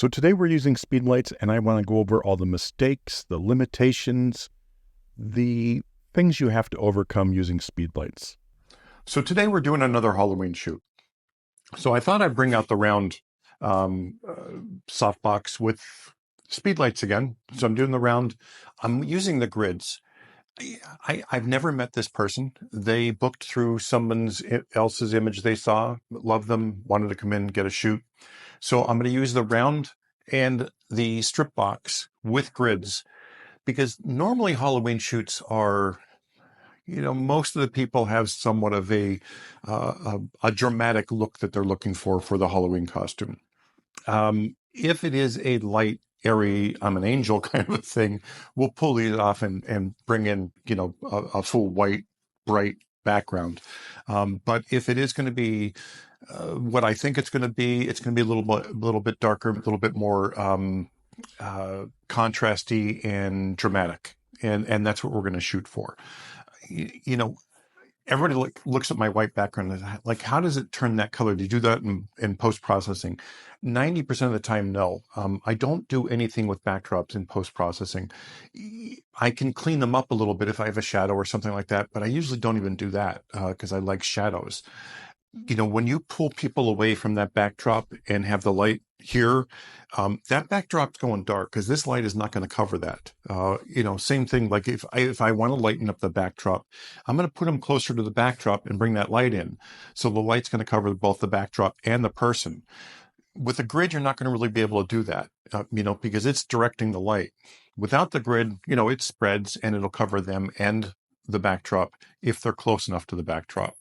So today we're using Speedlights, and I want to go over all the mistakes, the limitations, the things you have to overcome using Speedlights. So today we're doing another Halloween shoot. So I thought I'd bring out the round softbox with Speedlights again. So I'm doing the round. I'm using the grids. I've never met this person. They booked through someone else's image they saw, loved them, wanted to come in and get a shoot. So I'm going to use the round and the strip box with grids because normally Halloween shoots are, most of the people have somewhat of a dramatic look that they're looking for the Halloween costume. If it is a light, airy, I'm an angel kind of a thing, we'll pull these off and bring in, a full white, bright background. But if it is going to be what I think it's going to be a little bit darker, a little bit more contrasty and dramatic, and that's what we're going to shoot for. Everybody looks at my white background and like, how does it turn that color? Do you do that in post-processing? 90% of the time, no. I don't do anything with backdrops in post-processing. I can clean them up a little bit if I have a shadow or something like that, but I usually don't even do that because I like shadows. When you pull people away from that backdrop and have the light here, that backdrop's going dark because this light is not going to cover that. Same thing, like if I want to lighten up the backdrop, I'm going to put them closer to the backdrop and bring that light in. So the light's going to cover both the backdrop and the person. With a grid, you're not going to really be able to do that, because it's directing the light. Without the grid, it spreads and it'll cover them and the backdrop if they're close enough to the backdrop.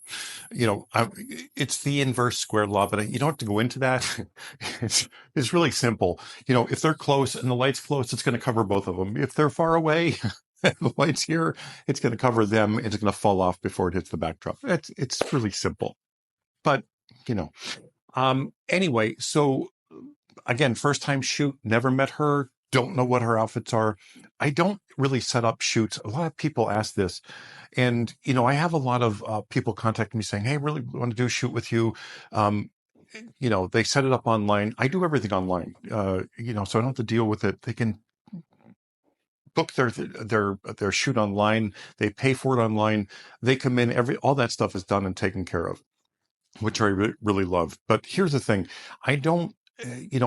It's the inverse squared law, but you don't have to go into that. It's really simple. If they're close and the light's close, it's going to cover both of them. If they're far away, the light's here, it's going to cover them. It's going to fall off before it hits the backdrop. It's really simple. But, anyway, so again, first time shoot, never met her, don't know what her outfits are. I don't really set up shoots. A lot of people ask this. And, I have a lot of people contact me saying, hey, really want to do a shoot with you. They set it up online. I do everything online, so I don't have to deal with it. They can book their shoot online. They pay for it online. They come in, all that stuff is done and taken care of, which I really love. But here's the thing. I don't,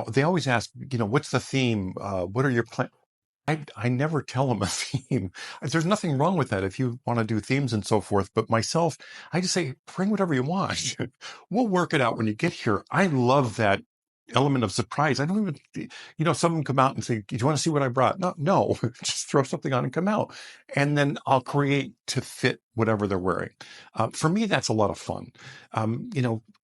they always ask, what's the theme? What are your plans? I never tell them a theme. There's nothing wrong with that if you want to do themes and so forth. But myself, I just say, bring whatever you want. We'll work it out when you get here. I love that element of surprise. I don't even, someone come out and say, do you want to see what I brought? No, just throw something on and come out. And then I'll create to fit whatever they're wearing. For me, that's a lot of fun.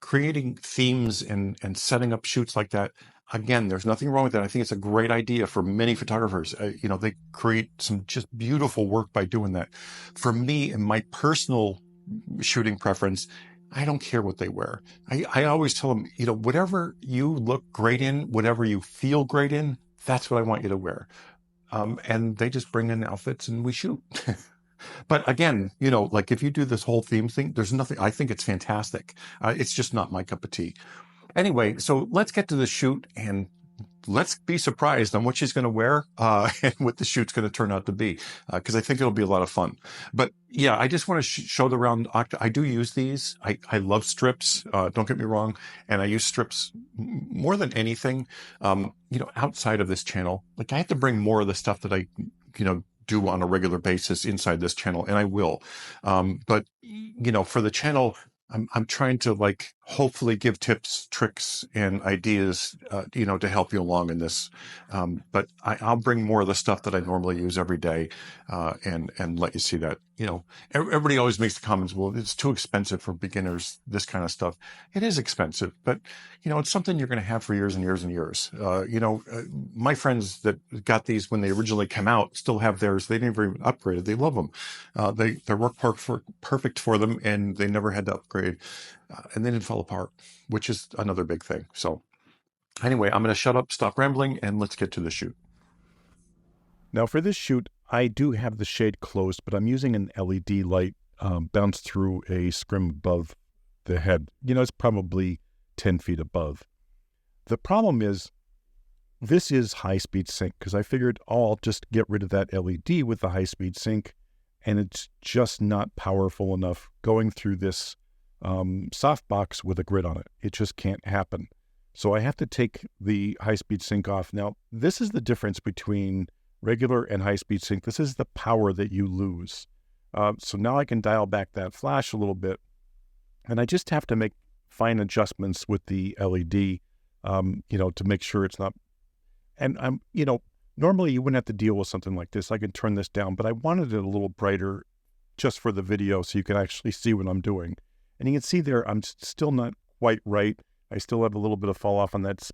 Creating themes and setting up shoots like that. Again, there's nothing wrong with that. I think it's a great idea for many photographers. They create some just beautiful work by doing that. For me, and my personal shooting preference, I don't care what they wear. I always tell them, whatever you look great in, whatever you feel great in, that's what I want you to wear. And they just bring in outfits and we shoot. But again, like if you do this whole theme thing, there's nothing, I think it's fantastic. It's just not my cup of tea. Anyway, so let's get to the shoot and let's be surprised on what she's going to wear and what the shoot's going to turn out to be, because I think it'll be a lot of fun. But yeah, I just want to show the round. I do use these. I love strips. Don't get me wrong. And I use strips more than anything, outside of this channel. Like I have to bring more of the stuff that I, do on a regular basis inside this channel, and I will. But for the channel, I'm trying to hopefully give tips, tricks, and ideas, to help you along in this. But I'll bring more of the stuff that I normally use every day, and let you see that. Everybody always makes the comments, well, it's too expensive for beginners, this kind of stuff. It is expensive, but it's something you're going to have for years and years and years. My friends that got these when they originally came out still have theirs. They never even upgraded. They love them. They work perfect for them, and they never had to upgrade. And they didn't fall apart, which is another big thing. So anyway, I'm going to shut up, stop rambling, and let's get to the shoot. Now for this shoot, I do have the shade closed, but I'm using an LED light bounced through a scrim above the head. It's probably 10 feet above. The problem is This is high-speed sync because I figured, oh, I'll just get rid of that LED with the high-speed sync, and it's just not powerful enough going through this softbox with a grid on it. It just can't happen. So I have to take the high-speed sync off. Now, this is the difference between regular and high-speed sync. This is the power that you lose. So now I can dial back that flash a little bit, and I just have to make fine adjustments with the LED, to make sure it's not. And normally you wouldn't have to deal with something like this. I can turn this down, but I wanted it a little brighter just for the video so you can actually see what I'm doing. And you can see there, I'm still not quite right. I still have a little bit of fall off on that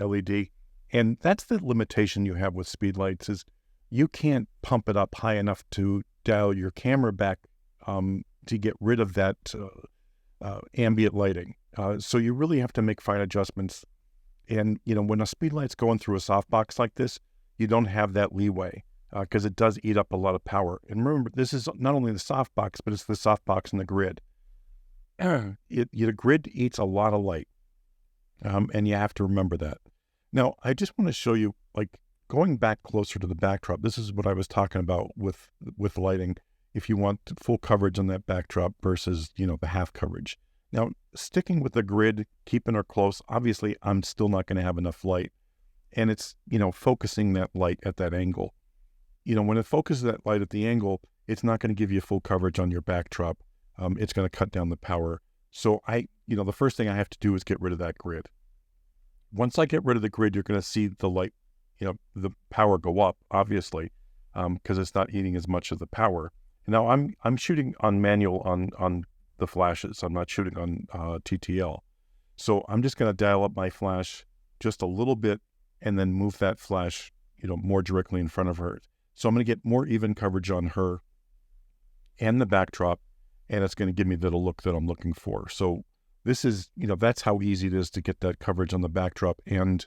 LED. And that's the limitation you have with Speedlights is you can't pump it up high enough to dial your camera back to get rid of that ambient lighting. So you really have to make fine adjustments. And, when a Speedlight's going through a softbox like this, you don't have that leeway because it does eat up a lot of power. And remember, this is not only the softbox, but it's the softbox and the grid. The grid eats a lot of light, and you have to remember that. Now, I just want to show you, going back closer to the backdrop, this is what I was talking about with lighting, if you want full coverage on that backdrop versus, the half coverage. Now, sticking with the grid, keeping her close, obviously I'm still not going to have enough light. And it's, focusing that light at that angle. When it focuses that light at the angle, it's not going to give you full coverage on your backdrop. It's going to cut down the power. So the first thing I have to do is get rid of that grid. Once I get rid of the grid, you're going to see the light, the power go up, obviously, because it's not eating as much of the power. Now I'm shooting on manual on the flashes. I'm not shooting on TTL. So I'm just going to dial up my flash just a little bit and then move that flash, more directly in front of her. So I'm going to get more even coverage on her and the backdrop, and it's going to give me the look that I'm looking for. So this is, that's how easy it is to get that coverage on the backdrop and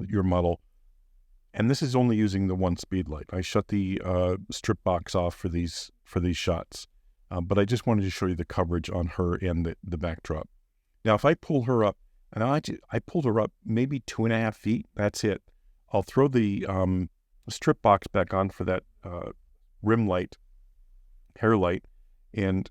your model. And this is only using the one Speedlight. I shut the strip box off for these shots. But I just wanted to show you the coverage on her and the backdrop. Now, if I pull her up, and I pulled her up maybe 2.5 feet, that's it. I'll throw the strip box back on for that rim light, hair light, and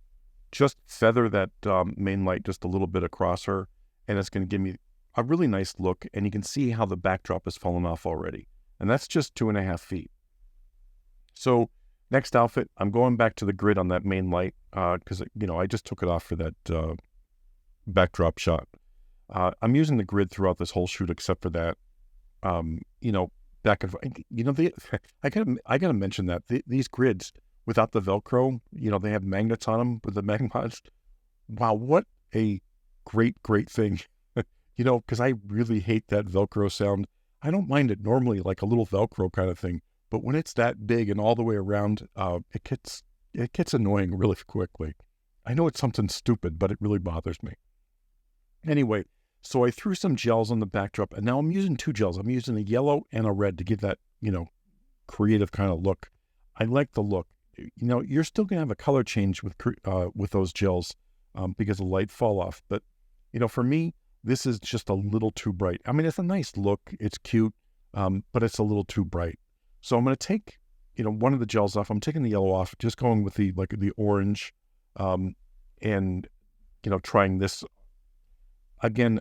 just feather that main light just a little bit across her, and it's going to give me a really nice look, and you can see how the backdrop has fallen off already. And that's just 2.5 feet. So next outfit, I'm going back to the grid on that main light because, I just took it off for that backdrop shot. I'm using the grid throughout this whole shoot except for that. Back and forth. I gotta mention that these grids without the Velcro, they have magnets on them with the MagnetMods. Wow, what a great thing. Because I really hate that Velcro sound. I don't mind it normally, like a little Velcro kind of thing. But when it's that big and all the way around, it gets annoying really quickly. I know it's something stupid, but it really bothers me. Anyway, so I threw some gels on the backdrop, and now I'm using two gels. I'm using a yellow and a red to give that, creative kind of look. I like the look. You're still going to have a color change with those gels because of light fall off. But, for me, this is just a little too bright. I mean, it's a nice look. It's cute, but it's a little too bright. So I'm going to take, one of the gels off. I'm taking the yellow off, just going with the orange, and, trying this. Again,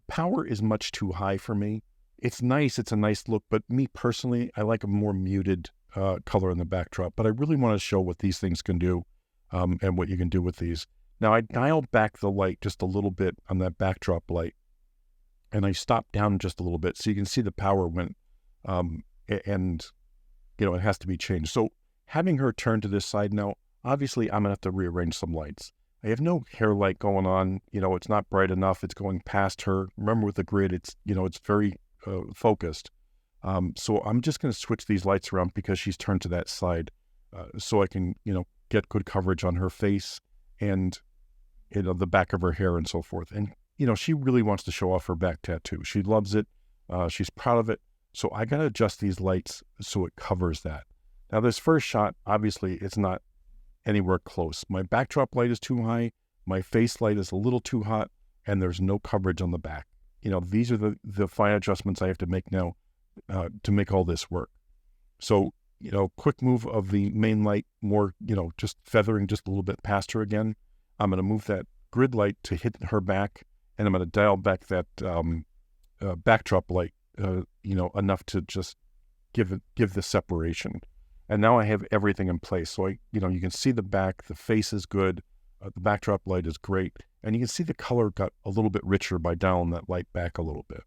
power is much too high for me. It's nice. It's a nice look, but me personally, I like a more muted color in the backdrop. But I really want to show what these things can do, and what you can do with these. Now, I dialed back the light just a little bit on that backdrop light, and I stopped down just a little bit so you can see the power went. And, it has to be changed. So having her turn to this side now, obviously I'm going to have to rearrange some lights. I have no hair light going on. It's not bright enough. It's going past her. Remember with the grid, it's very focused. So I'm just going to switch these lights around because she's turned to that side so I can, get good coverage on her face and, the back of her hair and so forth. And, she really wants to show off her back tattoo. She loves it. She's proud of it. So I got to adjust these lights so it covers that. Now, this first shot, obviously, it's not anywhere close. My backdrop light is too high. My face light is a little too hot, and there's no coverage on the back. these are the fine adjustments I have to make now to make all this work. So, quick move of the main light, more, just feathering just a little bit past her again. I'm going to move that grid light to hit her back, and I'm going to dial back that backdrop light, enough to just give the separation. And now I have everything in place. So you can see the back, the face is good, the backdrop light is great, and you can see the color got a little bit richer by dialing that light back a little bit.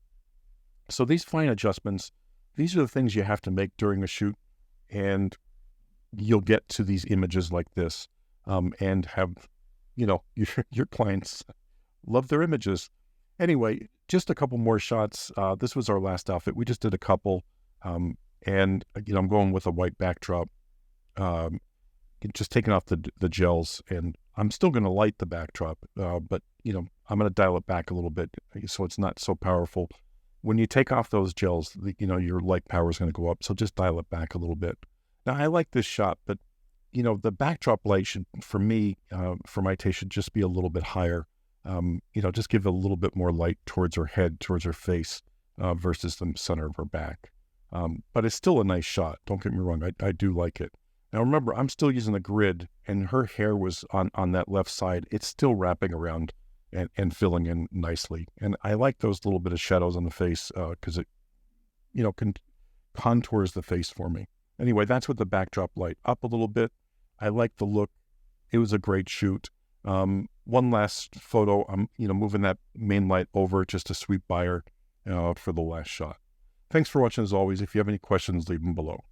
So these fine adjustments, these are the things you have to make during a shoot, and you'll get to these images like this, and have, your clients love their images. Anyway, just a couple more shots. This was our last outfit. We just did a couple, and I'm going with a white backdrop, just taking off the gels, and I'm still going to light the backdrop, but I'm going to dial it back a little bit so it's not so powerful. When you take off those gels, your light power is going to go up, so just dial it back a little bit. Now, I like this shot, but, the backdrop light should, for me, for my taste, should just be a little bit higher. Just give a little bit more light towards her head, towards her face, versus the center of her back. But it's still a nice shot. Don't get me wrong. I do like it. Now, remember, I'm still using the grid, and her hair was on that left side. It's still wrapping around and filling in nicely. And I like those little bit of shadows on the face because it, contours the face for me. Anyway, that's with the backdrop light up a little bit. I like the look. It was a great shoot. One last photo. I'm, moving that main light over just to sweep by her for the last shot. Thanks for watching as always. If you have any questions, leave them below.